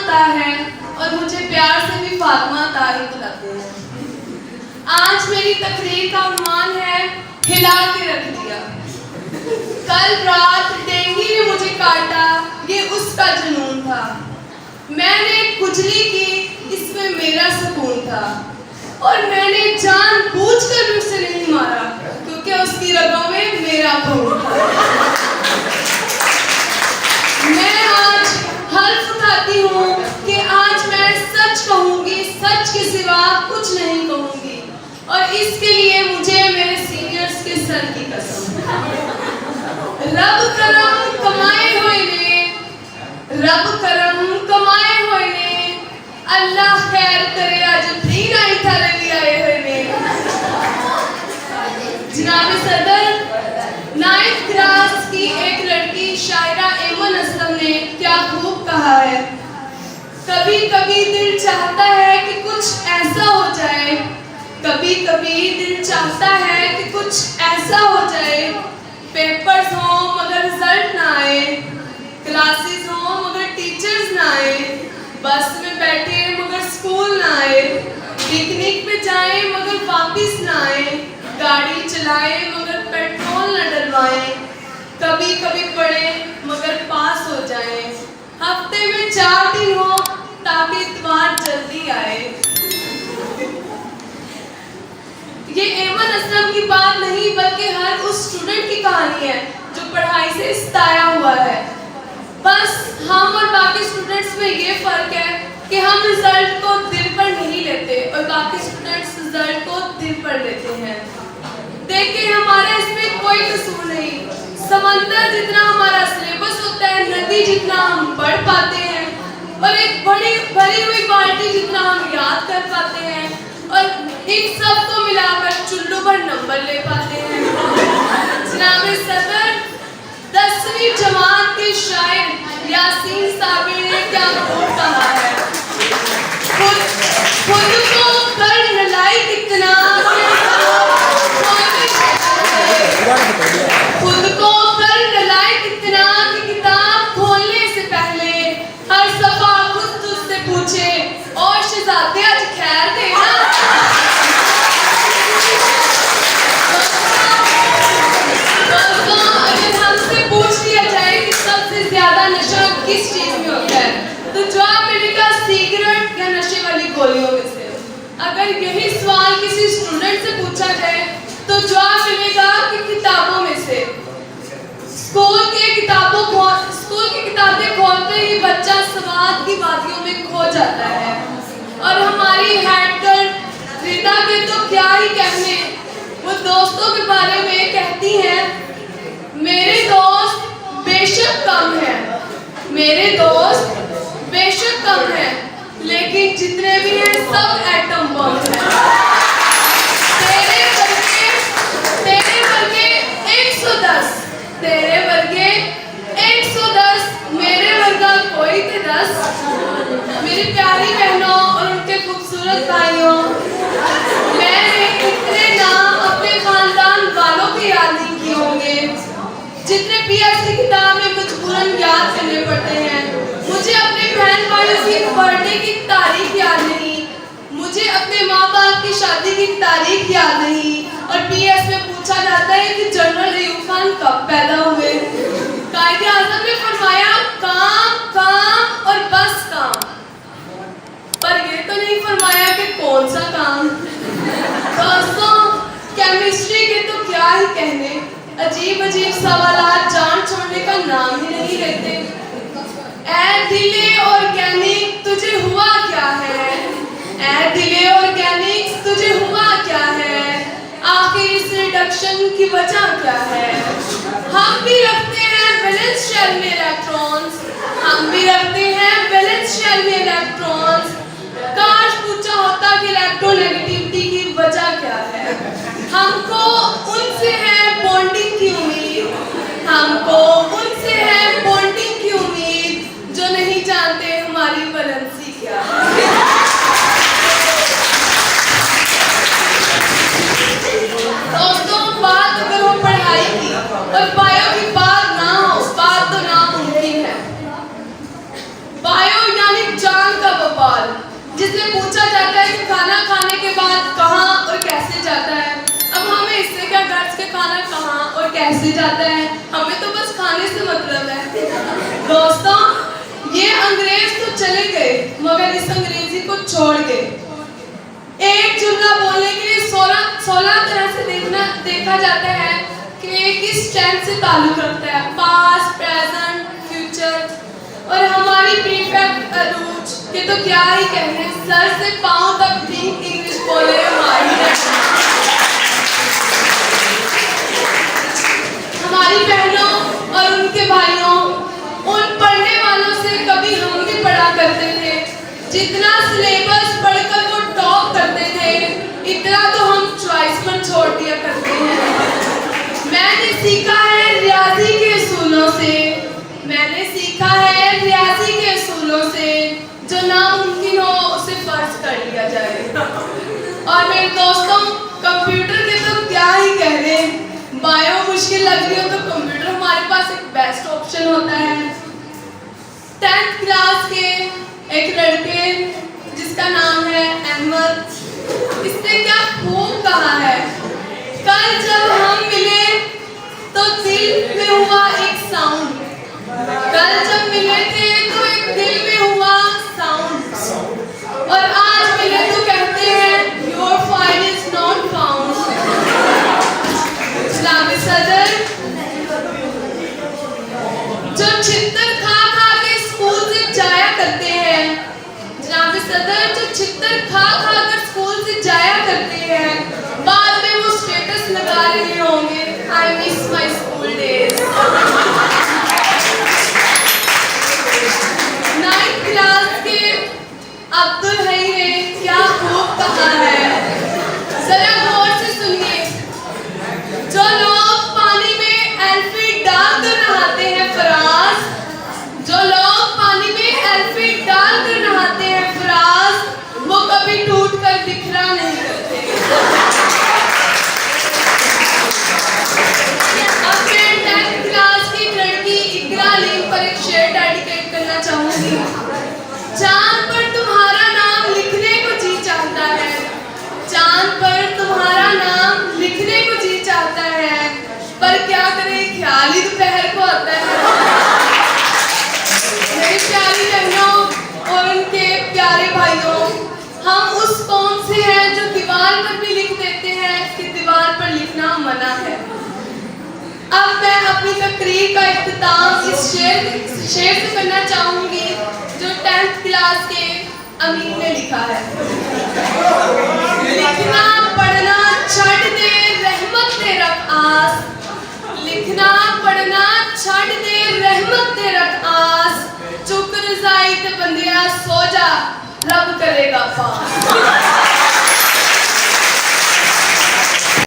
ता है और मुझे प्यार से भी फातिमा ता ही बुलाते हैं। आज मेरी तकरीर का उन्वान है हिला के रख दिया। कल रात डेंगी ने मुझे काटा, ये उसका जुनून था। मैंने खुजली की, इसमें मेरा सुकून था। और मैंने जानबूझकर भी उसे नहीं मारा, क्योंकि उसकी रगों में मेरा खून था। मैं आज हल्फ उठाती हूँ कि आज मैं सच कहूँगी, सच के सिवा कुछ नहीं कहूँगी। और इसके लिए मुझे मेरे सीनियर्स के सर की कसम। रब करम कमाए हुए ने, रब करम कमाए हुए ने, अल्लाह खैर करे आज भी नहीं थारे भी आए हुए ने। जनाब सदर, 9th क्लास की एक लड़की शायरा एमन असलम ने क्या खूब कहा है, कभी कभी दिल चाहता है कि कुछ ऐसा हो जाए, कभी कभी दिल चाहता है कि कुछ ऐसा हो जाए, पेपर्स हो मगर रिजल्ट ना आए, क्लासेस हो मगर टीचर्स ना आए, बस में बैठे मगर स्कूल ना आए, पिकनिक पे जाए मगर वापस ना आए, गाड़ी चलाए मगर पेट्रोल न डलवाए, कभी कभी पढ़े मगर पास हो जाए, हफ्ते में 4 दिन हो ताकि इतवार जल्दी आए। ये एमन असलम की बात नहीं बल्कि हर उस स्टूडेंट की कहानी है जो पढ़ाई से सताया हुआ है। बस हम और बाकी स्टूडेंट्स में ये फर्क है कि हम रिजल्ट को दिल पर नहीं लेते और बाकी स्टूडेंट्स रिजल्ट को दिल पर लेते हैं। देखिए, हमारा इसमें कोई कसूर नहीं। समंदर जितना हमारा सिलेबस होता है, नदी जितना हम पढ़ पाते हैं, और एक बड़ी भरी हुई बाल्टी जितना हम याद कर पाते हैं, और इन सब को मिलाकर चुल्लू भर नंबर ले पाते हैं। जनाब सदर, 10वीं जमात के शायर यासीन साबरी ने क्या खूब कहा है, खुद को कर नलाई कितना, खुद को कर नलाई कितना कि किताब खोलने से पहले हर सफा खुद तुझसे पूछे, और शहजादे आज खैर देना। अगर हमसे पूछ लिया जाए कि सबसे ज्यादा नशा किस चीज में होता है, तो जवाब मिलेगा सिगरेट या नशे वाली गोलियों में से। अगर यही सवाल किसी स्टूडेंट से पूछा जाए तो जवाब मिलेगा कि किताबों में से। स्कूल की किताबें खोलते ही बच्चा स्वाद की वादियों में खो जाता है। और हमारी हेड गर्ल रीता के तो क्या ही कहने, वो दोस्तों के बारे में कहती हैं, मेरे दोस्त बेशक कम है, मेरे दोस्त बेशक कम है, लेकिन जितने भी हैं सब एटम बम है। तेरे वर्गे 110, तेरे वर्गे 110, मेरे वर्गा कोई थे 10। मेरी प्यारी बहनों और उनके खूबसूरत भाइयों, मैंने इतने नाम अपने खानदान वालों के याद नहीं किए होंगे जितने पीएस की किताब में मजबूरन याद करने पड़ते हैं। मुझे अपने बहन भाइयों की बर्थडे की तारीख याद नहीं, मुझे अपने माँ बाप की शादी की तारीख याद नहीं, और पीएस में पूछा जाता है कि जनरल अयूब खान कब पैदा हुए। कायदे आज़म ने फरमाया काम काम और बस काम, पर ये तो नहीं फरमाया कि कौन सा काम। दोस्तों, केमिस्ट्री के तो क्या ही कहने, अजीब अजीब सवालात जान छोड़ने का नाम ही नहीं लेते। ऐ दिले ऑर्गेनिक तुझे हुआ क्या है, ऐ दिले ऑर्गेनिक तुझे हुआ क्या है, आखिर इस रिडक्शन की वजह क्या है। हम भी रखते हैं वैलेंस शेल में इलेक्ट्रॉन्स, हम भी रखते हैं वैलेंस शेल में इलेक्ट्रॉन्स। काश पूछा होता कि इलेक्ट्रोनेगेटिविटी की वजह क्या है। हमको उनसे है बॉन्डिंग की उम्मीद, हमको उनसे है बॉन्डिंग की उम्मीद जो नहीं जानते हमारी वैलेंसी क्या है। दोस्तों, बात अगर हो पढ़ाई की और बायो की बात ना हो, बात तो नामुमकिन है। बायो यानी जान कैसे जाता है, हमें तो बस खाने से मतलब है। दोस्तों, ये अंग्रेज तो चले गए मगर इस अंग्रेजी को छोड़ के एक जुमला बोलने के लिए 16 तरह से देखा जाता है कि किस टेंस से ताल्लुक रखता है, पास्ट, प्रेजेंट, फ्यूचर। और हमारी प्रीफेक्ट अरूज के तो क्या ही कहने, सर से पांव तक भी इंग्लिश बोले हमारी है। हमारी बहनों और उनके भाइयों, उन पढ़ने वालों से कभी हम भी पढ़ा करते थे। जितना सिलेबस पढ़कर वो टॉप करते थे, इतना तो हम चॉइस पर छोड़ दिया करते हैं। मैंने सीखा है रियाजी के असूलों से, मैंने सीखा है रियाजी के असूलों से, जो नामुमकिन हो उसे फर्ज कर लिया जाए। और मेरे दोस्तों, कंप्यूटर के तो क्या ही कह रहे, बायो मुश्किल लग रही हो तो कंप्यूटर हमारे पास एक बेस्ट ऑप्शन होता है। 10th क्लास के एक लड़के जिसका नाम है अहमद, इसने क्या खूब कहा है, कल जब हम मिले तो दिल में हुआ एक साउंड, कल जब मिले थे तो एक दिल में हुआ साउंड, और आज मिले तो कहते हैं your file is not found. इस्लामी सदर जो छितर खा खा के स्कूल से जाया करते हैं, जनाब सदर जो छितर खा खा कर स्कूल से जाया करते हैं, बाद में वो स्टेटस लगा रहे होंगे, I miss my school days. 9th class के अब्दुल हई ने क्या खूब कहा है, जरा गौर से सुनिए। जो लोग पानी में एल्फी डालकर नहाते हैं फराज, जो लोग पानी में एल्फी डालकर नहाते हैं फराज, वो कभी टूट कर बिखरा नहीं करते। अब मैं 10th क्लास की लड़की इकरा अलीम पर एक शेर डेडिकेट करना चाहूंगी। चांद पर तुम्हारा नाम लिखने को जी चाहता है, चांद पर तुम्हारा नाम लिखने को जी चाहता है, पर क्या करें ख्याल ही दोपहर को आता है। मेरी प्यारी बहनों और उनके प्यारे भाइयों, हम उस कौम से हैं जो दीवार पर भी लिख देते हैं कि दीवार पर लिखना मना है। अब मैं अपनी तकरीर का इख्तिताम इस शेर से करना चाहूंगी जो 10th क्लास के अमीन ने लिखा है। लिखना पढ़ना छड़ दे रहमत दे रख आस, लिखना पढ़ना छड़ दे रहमत दे रख आस, चुक रजाई ते बंदिया सो जा रब करेगा पास।